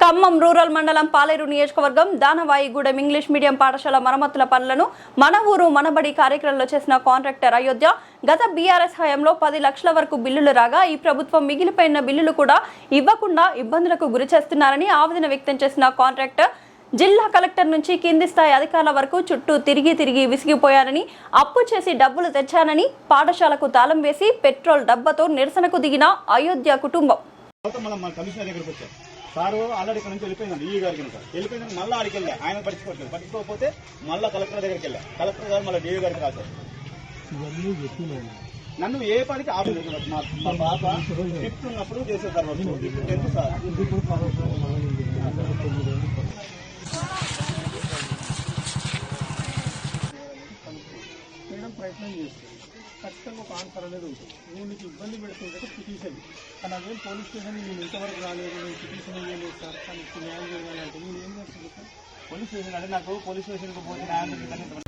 Khammam rural మండలం పాలేరు నియోజకవర్గం Danavaigudem English medium పాఠశాల మరమ్మతుల పనులను మన ఊరు మనబడి కార్యక్రమంలో చేసిన కాంట్రాక్టర్ అయోధ్య గత బీఆర్ఎస్ హయాంలో 10 లక్షల వరకు బిల్లులు రాగా ఈ ప్రభుత్వం మిగిలిపోయిన బిల్లులు కూడా ఇవ్వకుండా ఇబ్బందులకు గురి చేస్తున్నారని ఆవేదన వ్యక్తం చేసిన కాంట్రాక్టర్ జిల్లా కలెక్టర్ నుంచి కింది స్థాయి అధికారుల వరకు చుట్టూ తిరిగి విసిగిపోయారని అప్పు చేసి డబ్బులు తెచ్చానని పాఠశాలకు తాళం వేసి పెట్రోల్ డబ్బాతో నిరసనకు దిగిన అయోధ్య కుటుంబం సారు ఆల్రెడీ ఇక్కడ నుంచి వెళ్ళిపోయిందండి ఈ గారికి వెళ్ళిపోయిందని మళ్ళీ ఆడికి వెళ్ళా ఆయన పట్టించుకోకపోతే మళ్ళీ కలెక్టర్ దగ్గరికి వెళ్ళా కలెక్టర్ గారు మళ్ళీ డిఓ గారికి రాశారు. నన్ను ఏ పనికి ఆపలేదు. మా పాప ఫిఫ్త్ ఉన్నప్పుడు చేసేసారు. టెన్త్ సార్ మేడం ప్రయత్నం చేస్తుంది. ఖచ్చితంగా ఒక ఆన్సర్ అనేది ఉంటుంది. నేను నీకు ఇబ్బంది పెడుతుంటే పిటిషన్ కానీ అదేం పోలీస్ స్టేషన్ నేను ఇంతవరకు రాలేదు, నేను పిటిషన్ ఇవ్వలేదు సార్, కానీ న్యాయం చేయాలంటే నేను ఏం చేస్తాను సార్? పోలీస్ స్టేషన్ అంటే నాకు పోలీస్ స్టేషన్కి పోతే న్యాయం